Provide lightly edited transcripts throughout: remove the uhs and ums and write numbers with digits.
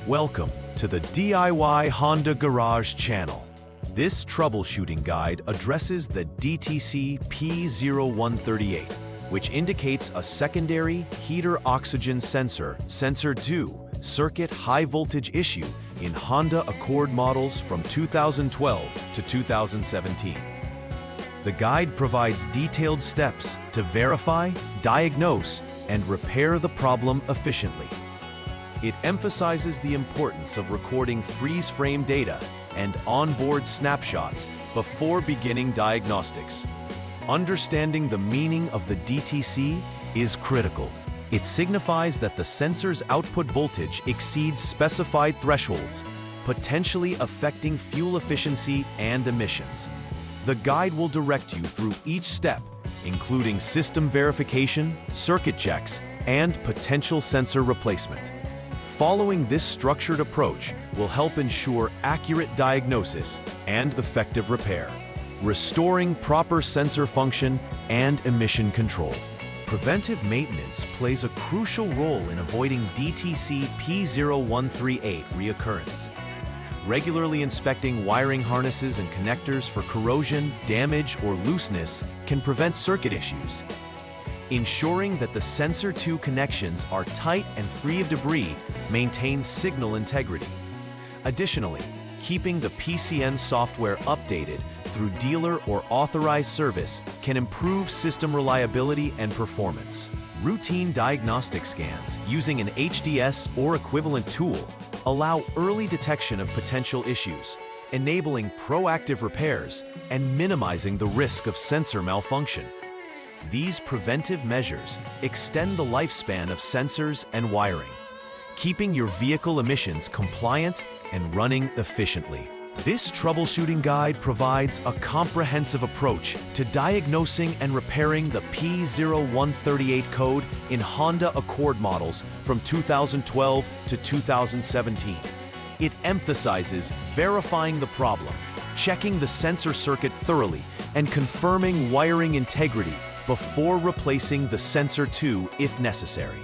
Welcome to the DIY Honda Garage channel. This troubleshooting guide addresses the DTC P0138, which indicates a secondary heater oxygen sensor, Sensor 2, circuit high voltage issue in Honda Accord models from 2012 to 2017. The guide provides detailed steps to verify, diagnose, and repair the problem efficiently. It emphasizes the importance of recording freeze-frame data and onboard snapshots before beginning diagnostics. Understanding the meaning of the DTC is critical. It signifies that the sensor's output voltage exceeds specified thresholds, potentially affecting fuel efficiency and emissions. The guide will direct you through each step, including system verification, circuit checks, and potential sensor replacement. Following this structured approach will help ensure accurate diagnosis and effective repair, restoring proper sensor function and emission control. Preventive maintenance plays a crucial role in avoiding DTC P0138 reoccurrence. Regularly inspecting wiring harnesses and connectors for corrosion, damage, or looseness can prevent circuit issues. Ensuring that the Sensor 2 connections are tight and free of debris maintains signal integrity. Additionally, keeping the PCN software updated through dealer or authorized service can improve system reliability and performance. Routine diagnostic scans using an HDS or equivalent tool allow early detection of potential issues, enabling proactive repairs and minimizing the risk of sensor malfunction. These preventive measures extend the lifespan of sensors and wiring, keeping your vehicle emissions compliant and running efficiently. This troubleshooting guide provides a comprehensive approach to diagnosing and repairing the P0138 code in Honda Accord models from 2012 to 2017. It emphasizes verifying the problem, checking the sensor circuit thoroughly, and confirming wiring integrity before replacing the Sensor 2 if necessary.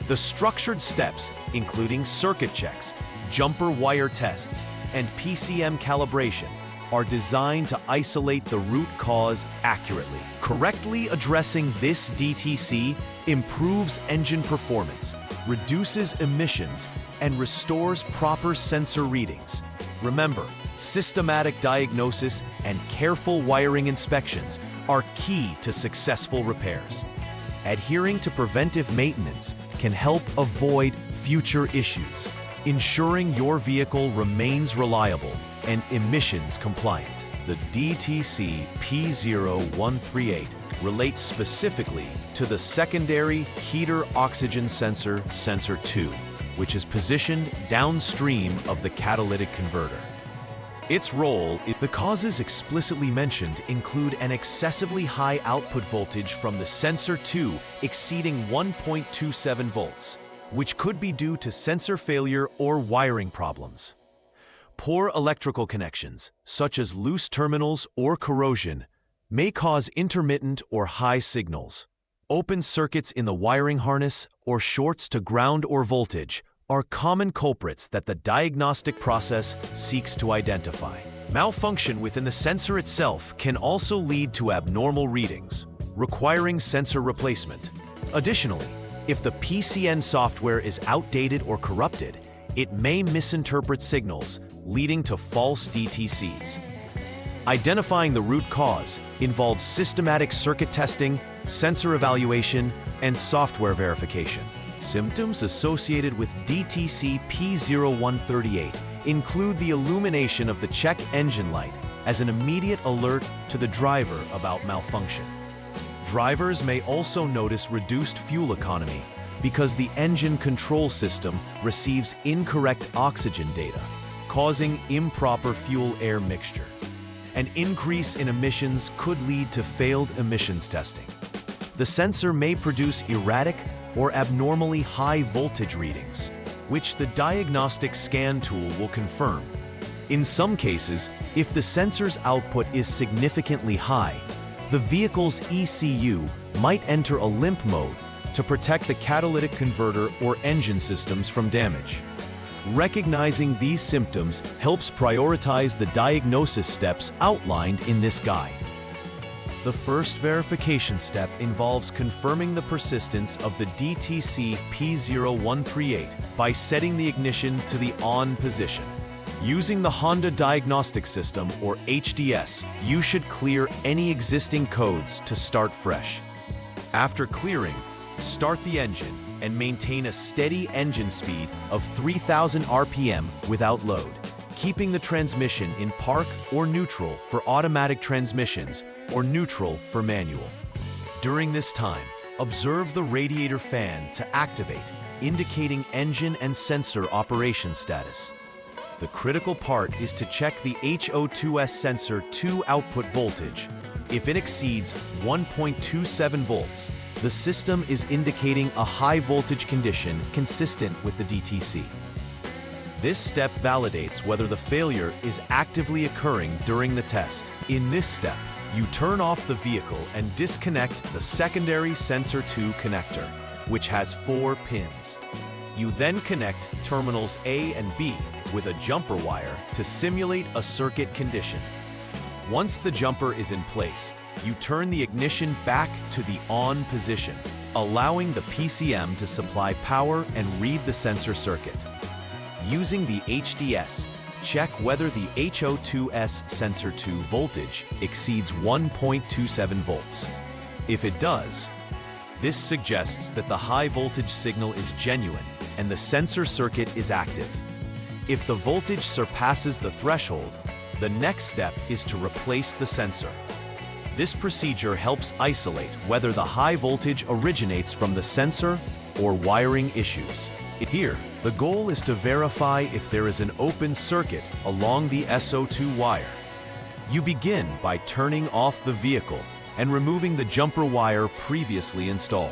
The structured steps, including circuit checks, jumper wire tests, and PCM calibration, are designed to isolate the root cause accurately. Correctly addressing this DTC improves engine performance, reduces emissions, and restores proper sensor readings. Remember, systematic diagnosis and careful wiring inspections are key to successful repairs. Adhering to preventive maintenance can help avoid future issues, ensuring your vehicle remains reliable and emissions compliant. The DTC P0138 relates specifically to the secondary heater oxygen sensor, Sensor 2, which is positioned downstream of the catalytic converter. Its role, the causes explicitly mentioned include an excessively high output voltage from the Sensor 2 exceeding 1.27 volts, which could be due to sensor failure or wiring problems. Poor electrical connections, such as loose terminals or corrosion, may cause intermittent or high signals. Open circuits in the wiring harness or shorts to ground or voltage are common culprits that the diagnostic process seeks to identify. Malfunction within the sensor itself can also lead to abnormal readings, requiring sensor replacement. Additionally, if the PCN software is outdated or corrupted, it may misinterpret signals, leading to false DTCs. Identifying the root cause involves systematic circuit testing, sensor evaluation, and software verification. Symptoms associated with DTC P0138 include the illumination of the check engine light as an immediate alert to the driver about malfunction. Drivers may also notice reduced fuel economy because the engine control system receives incorrect oxygen data, causing improper fuel-air mixture. An increase in emissions could lead to failed emissions testing. The sensor may produce erratic or abnormally high voltage readings, which the diagnostic scan tool will confirm. In some cases, if the sensor's output is significantly high, the vehicle's ECU might enter a limp mode to protect the catalytic converter or engine systems from damage. Recognizing these symptoms helps prioritize the diagnosis steps outlined in this guide. The first verification step involves confirming the persistence of the DTC P0138 by setting the ignition to the on position. Using the Honda Diagnostic System, or HDS, you should clear any existing codes to start fresh. After clearing, start the engine and maintain a steady engine speed of 3,000 RPM without load, keeping the transmission in park or neutral for automatic transmissions or neutral for manual. During this time, observe the radiator fan to activate, indicating engine and sensor operation status. The critical part is to check the HO2S sensor 2 output voltage. If it exceeds 1.27 volts, the system is indicating a high voltage condition consistent with the DTC. This step validates whether the failure is actively occurring during the test. In this step, you turn off the vehicle and disconnect the secondary sensor 2 connector, which has 4 pins. You then connect terminals A and B with a jumper wire to simulate a circuit condition. Once the jumper is in place, you turn the ignition back to the on position, allowing the PCM to supply power and read the sensor circuit. Using the HDS, check whether the HO2S sensor 2 voltage exceeds 1.27 volts. If it does, this suggests that the high voltage signal is genuine and the sensor circuit is active. If the voltage surpasses the threshold, the next step is to replace the sensor. This procedure helps isolate whether the high voltage originates from the sensor or wiring issues. Here, the goal is to verify if there is an open circuit along the SO2 wire. You begin by turning off the vehicle and removing the jumper wire previously installed.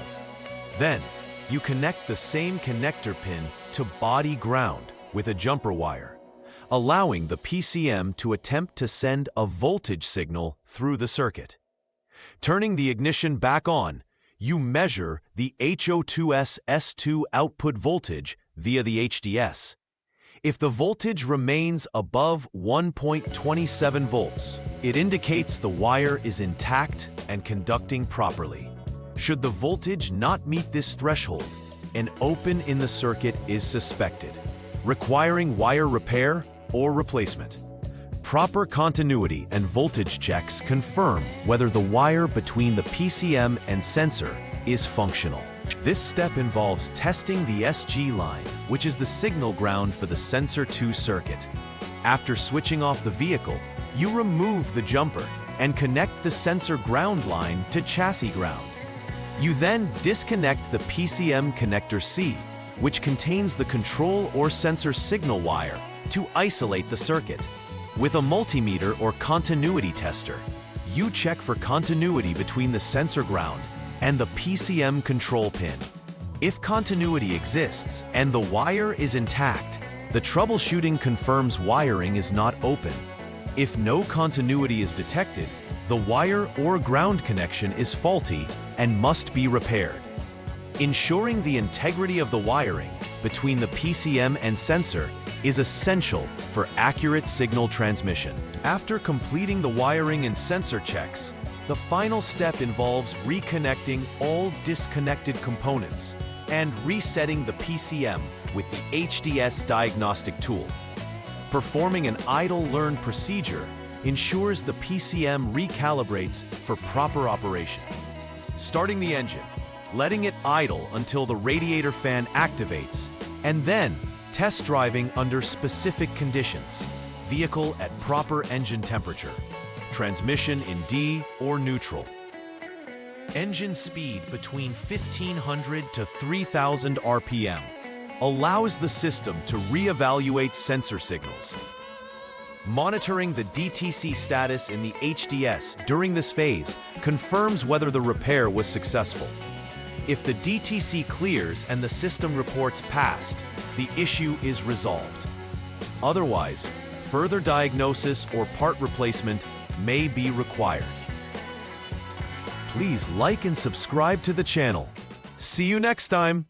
Then, you connect the same connector pin to body ground with a jumper wire, allowing the PCM to attempt to send a voltage signal through the circuit. Turning the ignition back on, you measure the HO2S S2 output voltage via the HDS. If the voltage remains above 1.27 volts, it indicates the wire is intact and conducting properly. Should the voltage not meet this threshold, an open in the circuit is suspected, requiring wire repair or replacement. Proper continuity and voltage checks confirm whether the wire between the PCM and sensor is functional. This step involves testing the SG line, which is the signal ground for the sensor 2 circuit. After switching off the vehicle, you remove the jumper and connect the sensor ground line to chassis ground. You then disconnect the PCM connector C, which contains the control or sensor signal wire, to isolate the circuit. With a multimeter or continuity tester, you check for continuity between the sensor ground and the PCM control pin. If continuity exists and the wire is intact, the troubleshooting confirms wiring is not open. If no continuity is detected, the wire or ground connection is faulty and must be repaired. Ensuring the integrity of the wiring between the PCM and sensor is essential for accurate signal transmission. After completing the wiring and sensor checks, the final step involves reconnecting all disconnected components and resetting the PCM with the HDS diagnostic tool. Performing an idle learn procedure ensures the PCM recalibrates for proper operation. Starting the engine, letting it idle until the radiator fan activates, and then test driving under specific conditions. Vehicle at proper engine temperature. Transmission in D or neutral. Engine speed between 1500 to 3000 RPM allows the system to reevaluate sensor signals. Monitoring the DTC status in the HDS during this phase confirms whether the repair was successful. If the DTC clears and the system reports passed, the issue is resolved. Otherwise, further diagnosis or part replacement may be required. Please like and subscribe to the channel. See you next time!